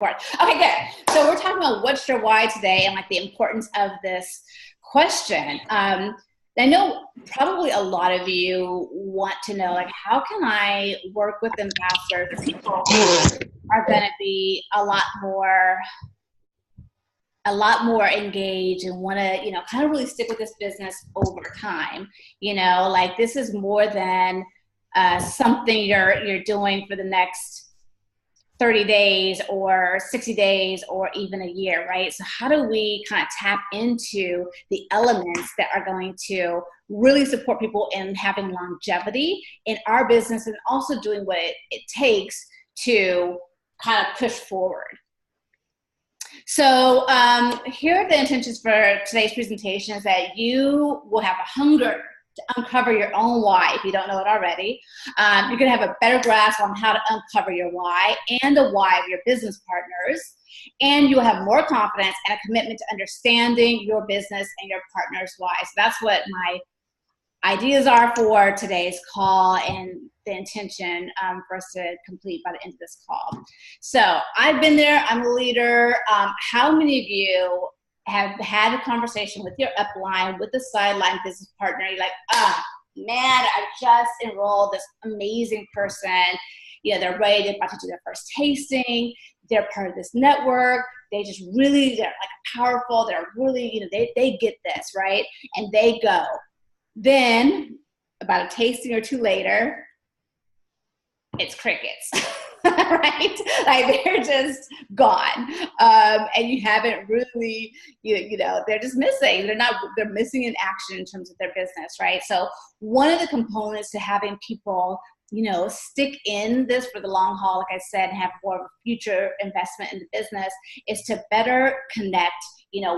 Okay, good. So we're talking about what's your why today and like the importance of this question. I know probably a lot of you want to know, like, how can I work with ambassadors or people who are going to be a lot more engaged and want to, kind of really stick with this business over time. Like this is more than something you're doing for the next 30 days or 60 days or even a year, right? So how do we kind of tap into the elements that are going to really support people in having longevity in our business and also doing what it takes to kind of push forward? So here are the intentions for today's presentation is that you will have a hunger to uncover your own why if you don't know it already. You're going to have a better grasp on how to uncover your why and the why of your business partners. And you'll have more confidence and a commitment to understanding your business and your partner's why. So that's what my ideas are for today's call and the intention for us to complete by the end of this call. So I've been there. I'm a leader. How many of you have had a conversation with your upline, with the sideline business partner? You're like, man, I just enrolled this amazing person. They're ready, about to do their first tasting. They're part of this network. They're like powerful. They're really, they get this, right? And they go. Then about a tasting or two later, it's crickets, right? Like they're just gone. And you haven't really, they're just missing. They're missing in action in terms of their business, right? So one of the components to having people, stick in this for the long haul, like I said, and have more of a future investment in the business is to better connect,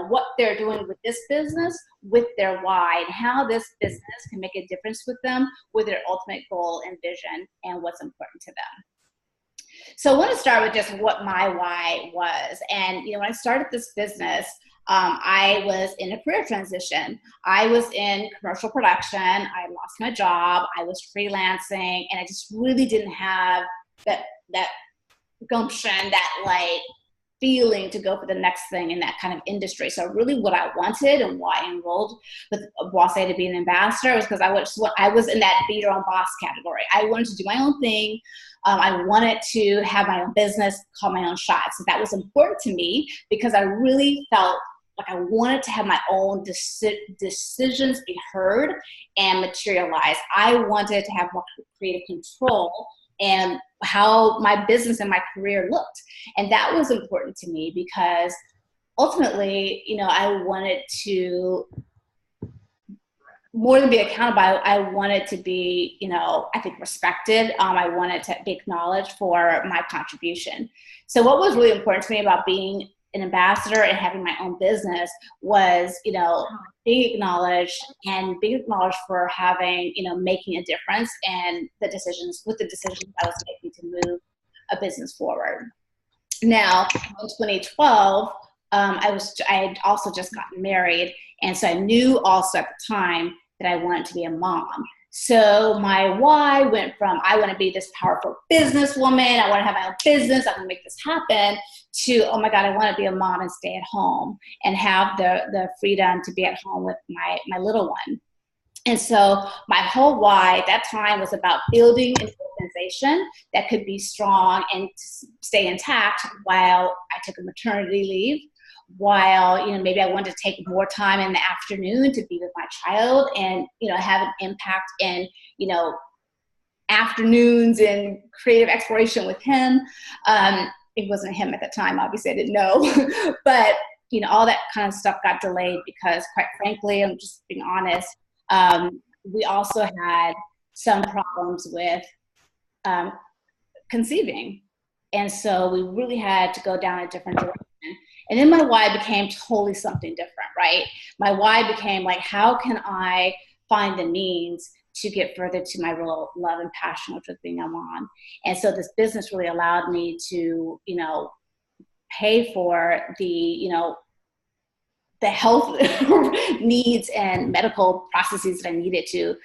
what they're doing with this business with their why and how this business can make a difference with them, with their ultimate goal and vision and what's important to them. So I want to start with just what my why was. And, when I started this business, I was in a career transition. I was in commercial production. I lost my job. I was freelancing, and I just really didn't have that gumption, that feeling to go for the next thing in that kind of industry. So really what I wanted and why I enrolled with Boss A to be an ambassador was because I was in that be your own boss category. I wanted to do my own thing. I wanted to have my own business, call my own shots. So that was important to me because I really felt like I wanted to have my own decisions be heard and materialize. I wanted to have more creative control and how my business and my career looked. And that was important to me because ultimately, I wanted to, more than be accountable, I wanted to be, I think respected. I wanted to be acknowledged for my contribution. So what was really important to me about being an ambassador and having my own business was, being acknowledged for having, making a difference and the decisions I was making to move a business forward. Now, in 2012, I had also just gotten married. And so I knew also at the time that I wanted to be a mom. So my why went from, I want to be this powerful businesswoman, I want to have my own business, I want to make this happen, to, oh my God, I want to be a mom and stay at home and have the freedom to be at home with my little one. And so my whole why at that time was about building an organization that could be strong and stay intact while I took a maternity leave, while, maybe I wanted to take more time in the afternoon to be with my child and, have an impact in, afternoons and creative exploration with him. It wasn't him at the time, obviously I didn't know, but, all that kind of stuff got delayed because quite frankly, I'm just being honest, we also had some problems with conceiving. And so we really had to go down a different direction. And then my why became totally something different, right? My why became like, how can I find the means to get further to my real love and passion, which was being a mom. And so this business really allowed me to, pay for the, the health needs and medical processes that I needed to,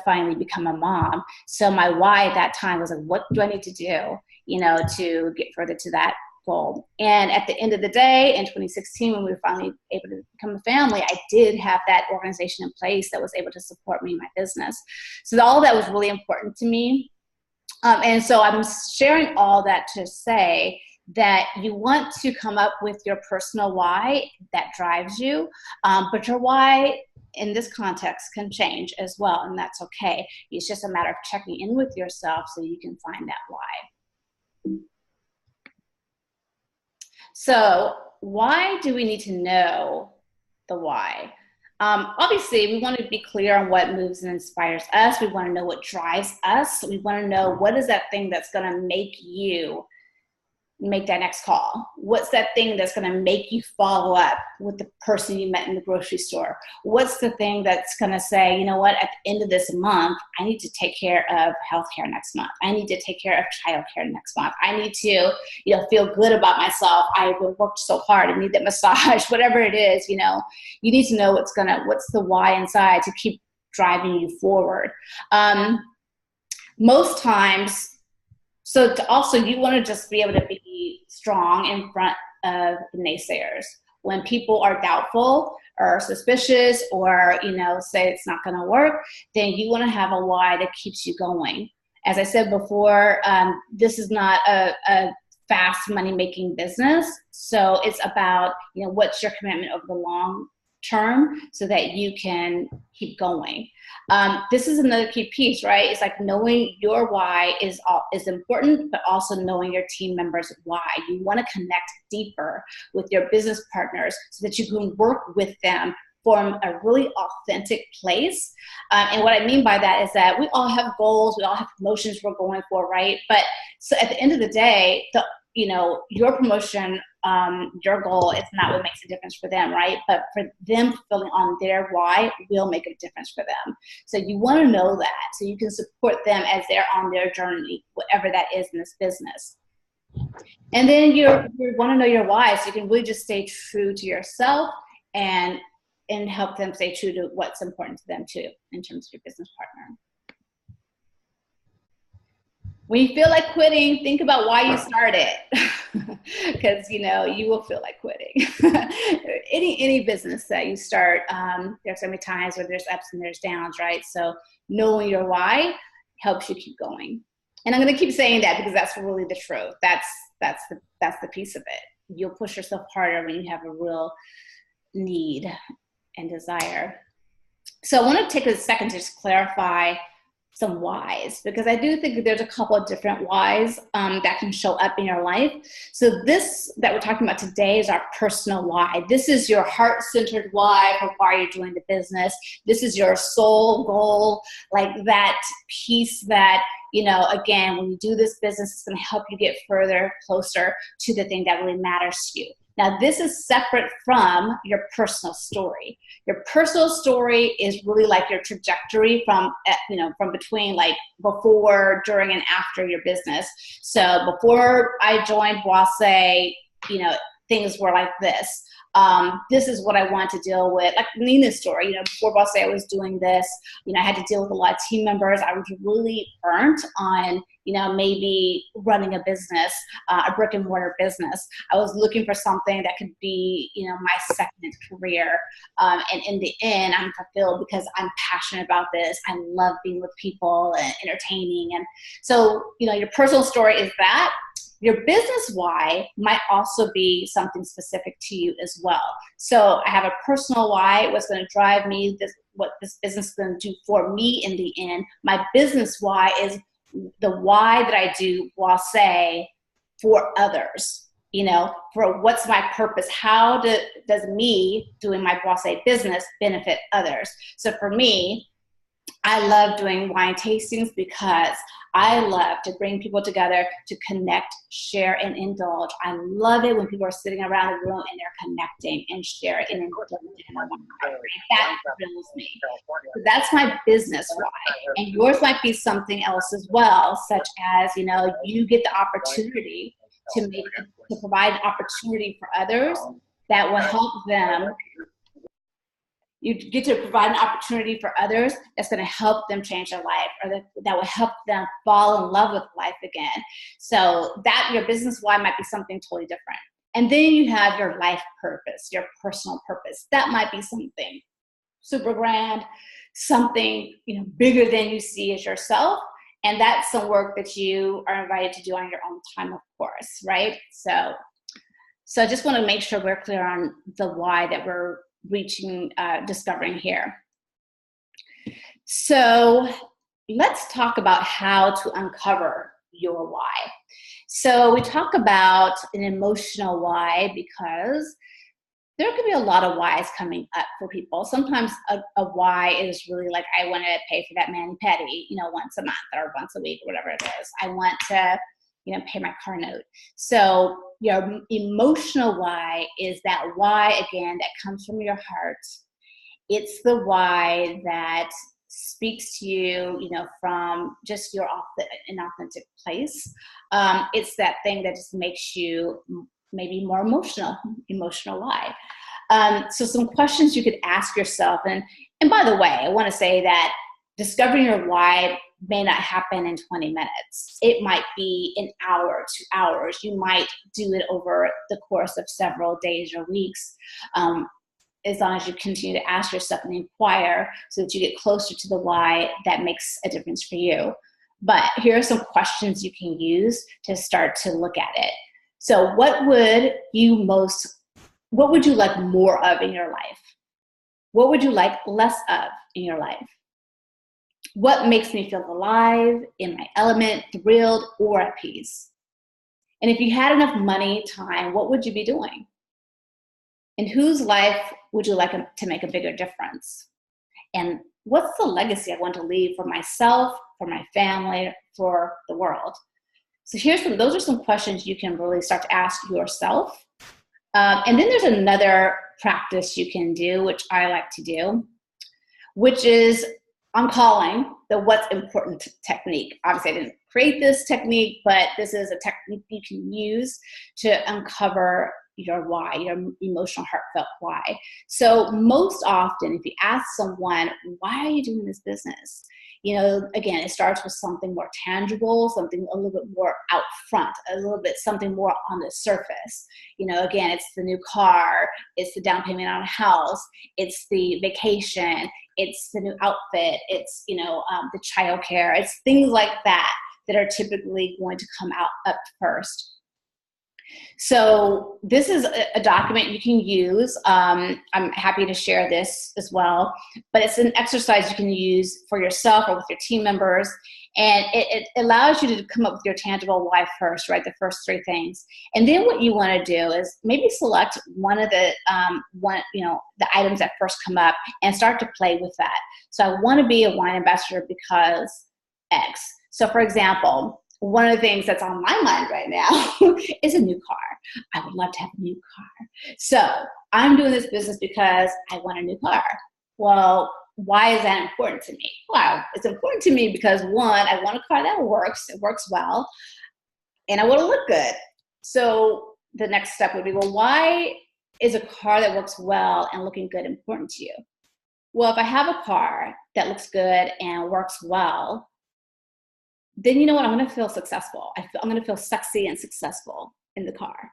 finally become a mom. So my why at that time was like, what do I need to do, to get further to that goal. And at the end of the day, in 2016, when we were finally able to become a family, I did have that organization in place that was able to support me in my business. So all that was really important to me. And so I'm sharing all that to say that you want to come up with your personal why that drives you, but your why in this context can change as well, and that's okay. It's just a matter of checking in with yourself so you can find that why. So why do we need to know the why? Obviously, we want to be clear on what moves and inspires us. We want to know what drives us. We want to know what is that thing that's going to make you make that next call. What's that thing that's going to make you follow up with the person you met in the grocery store? What's the thing that's going to say, you know what, at the end of this month, I need to take care of healthcare next month. I need to take care of childcare next month. I need to, feel good about myself. I've worked so hard. I need that massage, whatever it is, you need to know what's the why inside to keep driving you forward. Most times, so also you want to just be able to be strong in front of the naysayers. When people are doubtful or suspicious or, say it's not going to work, then you want to have a why that keeps you going. As I said before, this is not a fast money-making business. So it's about, what's your commitment over the long term so that you can keep going. This is another key piece, right? It's like knowing your why is important, but also knowing your team members' why. You want to connect deeper with your business partners so that you can work with them from a really authentic place. And what I mean by that is that we all have goals, we all have promotions we're going for, right? But so at the end of the day, your promotion, your goal is not what makes a difference for them, right? But for them fulfilling on their why will make a difference for them. So you want to know that so you can support them as they're on their journey, whatever that is in this business. And then you want to know your why so you can really just stay true to yourself and help them stay true to what's important to them too in terms of your business partner. When you feel like quitting, think about why you started, because you will feel like quitting. any business that you start, there's so many times where there's ups and there's downs, right? So knowing your why helps you keep going. And I'm going to keep saying that because that's really the truth. That's the piece of it. You'll push yourself harder when you have a real need and desire. So I want to take a second to just clarify some whys, because I do think that there's a couple of different whys that can show up in your life. So this that we're talking about today is our personal why. This is your heart-centered why for why you're doing the business. This is your soul goal, like that piece that, again, when you do this business, it's going to help you get further, closer to the thing that really matters to you. Now, this is separate from your personal story. Your personal story is really like your trajectory from between like before, during, and after your business. So before I joined Boise, things were like this. This is what I want to deal with. Like Nina's story, before Boise, I was doing this. I had to deal with a lot of team members. I was really burnt on, maybe running a business, a brick and mortar business. I was looking for something that could be, my second career. And in the end, I'm fulfilled because I'm passionate about this. I love being with people and entertaining. And so, your personal story is that. Your business why might also be something specific to you as well. So I have a personal why, what's going to drive me, what this business is going to do for me in the end. My business why is the why that I do Boise for others, for what's my purpose? How does me doing my Boise business benefit others? So for me, I love doing wine tastings because I love to bring people together to connect, share, and indulge. I love it when people are sitting around a room and they're connecting and sharing and indulging in wine. That thrills me. So that's my business why. And yours might be something else as well, such as, you get the opportunity to provide opportunity for others that will help them You get to provide an opportunity for others that's going to help them change their life, or that will help them fall in love with life again. So that your business why might be something totally different. And then you have your life purpose, your personal purpose. That might be something super grand, something, you know, bigger than you see as yourself. And that's some work that you are invited to do on your own time, of course, right? So I just want to make sure we're clear on the why that we're discovering here. So let's talk about how to uncover your why. So we talk about an emotional why because there could be a lot of whys coming up for people. Sometimes a why is really like, I want to pay for that mani-pedi, you know, once a month or once a week, or whatever it is. I want to, you know, pay my car note. So your emotional why is that why, again, that comes from your heart. It's the why that speaks to you, you know, from just an authentic place. It's that thing that just makes you maybe more emotional why. So some questions you could ask yourself. And by the way, I want to say that discovering your why may not happen in 20 minutes. It might be an hour, 2 hours. You might do it over the course of several days or weeks, as long as you continue to ask yourself and inquire so that you get closer to the why that makes a difference for you. But here are some questions you can use to start to look at it. So what would you like more of in your life? What would you like less of in your life? What makes me feel alive, in my element, thrilled, or at peace? And if you had enough money, time, what would you be doing? In whose life would you like to make a bigger difference? And what's the legacy I want to leave for myself, for my family, for the world? So those are some questions you can really start to ask yourself. And then there's another practice you can do, which I like to do, which is I'm calling the what's important technique. Obviously, I didn't create this technique, but this is a technique you can use to uncover your why, your emotional, heartfelt why. So most often, if you ask someone, why are you doing this business? You know, again, it starts with something more tangible, something a little bit more out front, something more on the surface. You know, again, it's the new car, it's the down payment on a house, it's the vacation, it's the new outfit, it's, you know, the childcare, it's things like that are typically going to come out up first. So this is a document you can use. I'm happy to share this as well, but it's an exercise you can use for yourself or with your team members. And it allows you to come up with your tangible why first, right? The first 3 things. And then what you want to do is maybe select one of the, the items that first come up and start to play with that. So I want to be a wine ambassador because X. So for example, one of the things that's on my mind right now is a new car. I would love to have a new car. So I'm doing this business because I want a new car. Well, why is that important to me? Well, it's important to me because 1, I want a car that works, it works well, and I want to look good. So the next step would be, well, why is a car that works well and looking good important to you? Well, if I have a car that looks good and works well, then you know what? I'm going to feel successful. I'm going to feel sexy and successful in the car.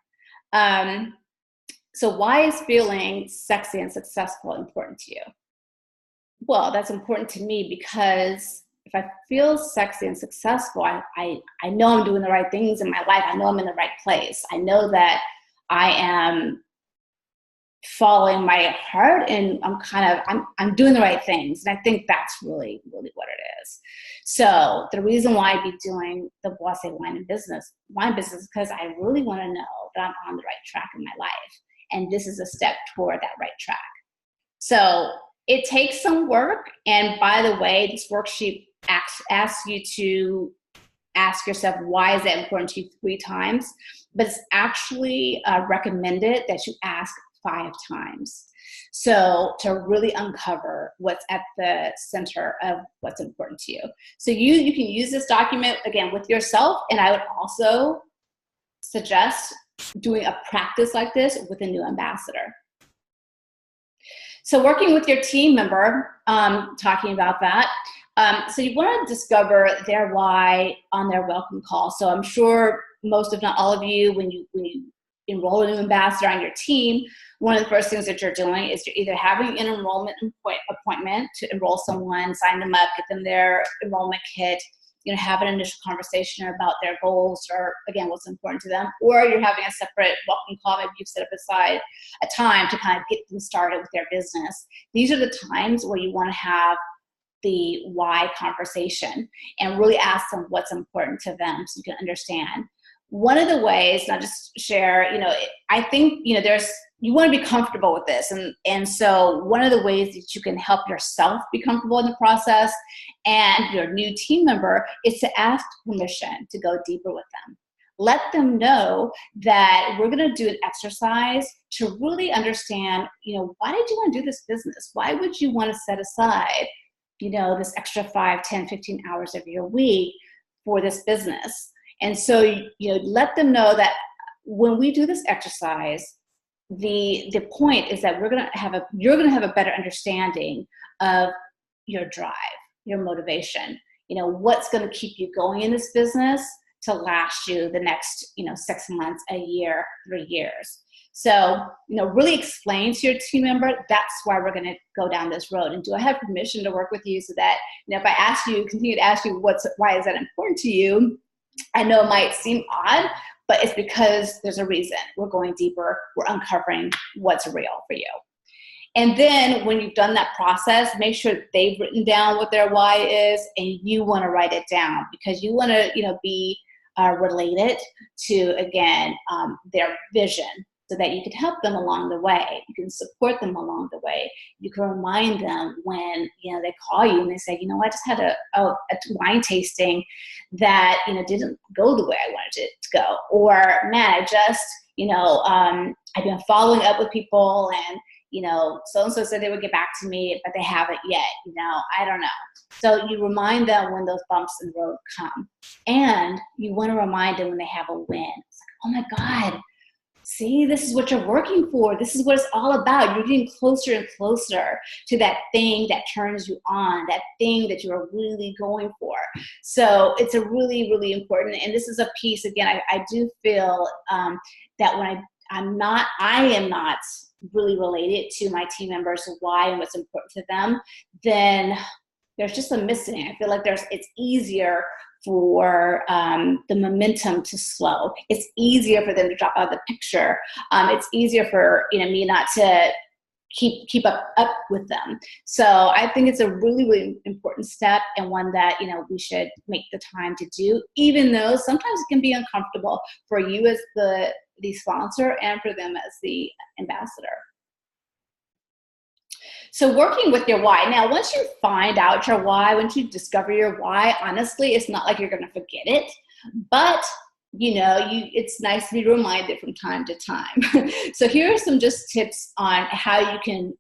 So why is feeling sexy and successful important to you? Well, that's important to me because if I feel sexy and successful, I know I'm doing the right things in my life. I know I'm in the right place. I know that I am following my heart and I'm doing the right things. And I think that's really, really what it is. So the reason why I'd be doing the Boise wine business is because I really want to know that I'm on the right track in my life. And this is a step toward that right track. So it takes some work. And by the way, this worksheet asks you to ask yourself, why is that important to you 3 times? But it's actually recommended that you ask 5 times. So to really uncover what's at the center of what's important to you. So you can use this document, again, with yourself. And I would also suggest doing a practice like this with a new ambassador. So working with your team member, talking about that. So you want to discover their why on their welcome call. So I'm sure most, if not all of you, when you enroll a new ambassador on your team, one of the first things that you're doing is you're either having an enrollment appointment to enroll someone, sign them up, get them their enrollment kit, have an initial conversation about their goals or, again, what's important to them, or you're having a separate welcome call. Maybe you've set up aside a time to kind of get them started with their business. These are the times where you want to have the why conversation and really ask them what's important to them so you can understand. One of the ways, and I'll just share, I think, you want to be comfortable with this. And so one of the ways that you can help yourself be comfortable in the process and your new team member is to ask permission to go deeper with them. Let them know that we're going to do an exercise to really understand, why did you want to do this business? Why would you want to set aside, this extra 5, 10, 15 hours of your week for this business? And so, let them know that when we do this exercise, the point is that you're going to have a better understanding of your drive, your motivation, what's going to keep you going in this business to last you the next, 6 months, a year, 3 years. So, really explain to your team member, that's why we're going to go down this road. And do I have permission to work with you so that, if I continue to ask you why is that important to you? I know it might seem odd, but it's because there's a reason. We're going deeper. We're uncovering what's real for you. And then when you've done that process, make sure that they've written down what their why is, and you want to write it down because you want to, be related to, again, their vision, so that you can help them along the way. You can support them along the way. You can remind them when, they call you and they say, I just had a wine tasting that, didn't go the way I wanted it to go. Or, man, I just, I've been following up with people and, so-and-so said they would get back to me, but they haven't yet, I don't know. So you remind them when those bumps in the road come. And you want to remind them when they have a win. It's like, oh my God, see, this is what you're working for. This is what it's all about. You're getting closer and closer to that thing that turns you on, that thing that you're really going for. So it's a really, really important, and this is a piece, again, I do feel that when I am not really related to my team members' why and what's important to them, then there's just a missing. I feel like it's easier for the momentum to slow. It's easier for them to drop out of the picture. It's easier for me not to keep up with them. So I think it's a really, really important step, and one that we should make the time to do, even though sometimes it can be uncomfortable for you as the sponsor and for them as the ambassador. So working with your why. Now, once you find out your why, once you discover your why, honestly, it's not like you're going to forget it, but it's nice to be reminded from time to time. So here are some just tips on how you can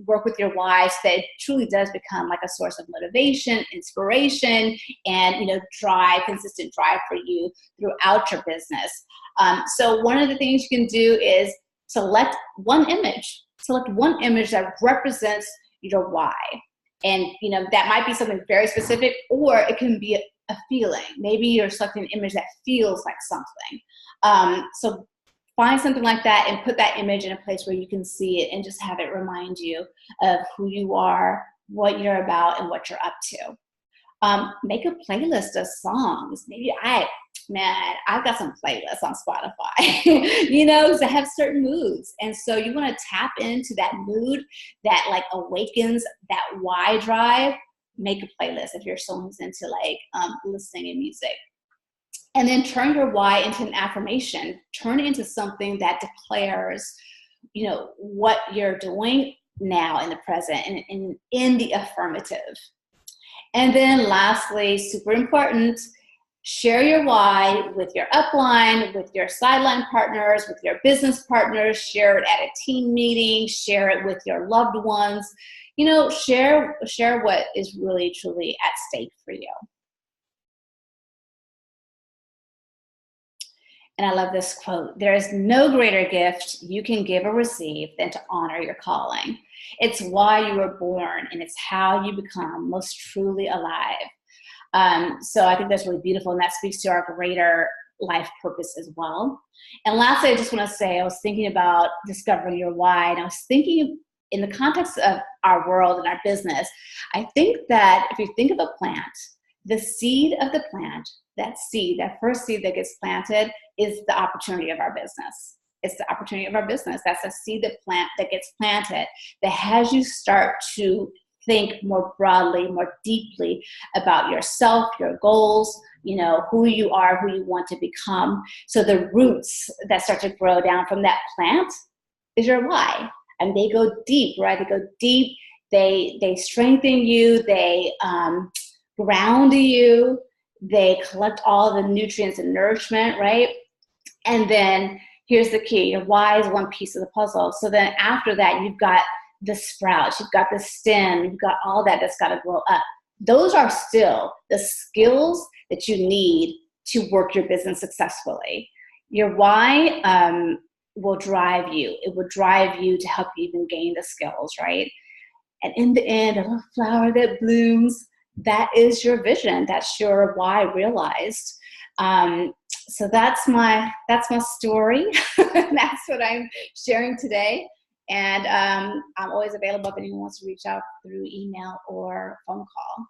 work with your why so that it truly does become like a source of motivation, inspiration, and consistent drive for you throughout your business. So one of the things you can do is select one image. Select one image that represents your why. And, that might be something very specific, or it can be a feeling. Maybe you're selecting an image that feels like something. So find something like that and put that image in a place where you can see it and just have it remind you of who you are, what you're about, and what you're up to. Make a playlist of songs. Maybe I've got some playlists on Spotify, because I have certain moods. And so you want to tap into that mood that like awakens that why drive. Make a playlist if you're someone who's into listening to music. And then turn your why into an affirmation. Turn it into something that declares, what you're doing now in the present and in the affirmative. And then lastly, super important, share your why with your upline, with your sideline partners, with your business partners. Share it at a team meeting. Share it with your loved ones. Share what is really, truly at stake for you. And I love this quote: there is no greater gift you can give or receive than to honor your calling. It's why you were born, and it's how you become most truly alive. So I think that's really beautiful, and that speaks to our greater life purpose as well. And lastly, I just want to say, I was thinking about discovering your why, and I was thinking in the context of our world and our business, I think that if you think of a plant, the seed of the plant, that seed, that first seed that gets planted, is the opportunity of our business. It's the opportunity of our business. That's a seed that gets planted that has you start to think more broadly, more deeply about yourself, your goals, who you are, who you want to become. So the roots that start to grow down from that plant is your why. And they go deep, right? They go deep. They strengthen you. They ground you. They collect all the nutrients and nourishment, right? And then here's the key. Your why is one piece of the puzzle. So then after that, you've got the sprouts, you've got the stem, you've got all that's got to grow up. Those are still the skills that you need to work your business successfully. Your why will drive you. It will drive you to help you even gain the skills, right? And in the end, a little flower that blooms, that is your vision. That's your why realized. So that's my story. That's what I'm sharing today. And I'm always available if anyone wants to reach out through email or phone call.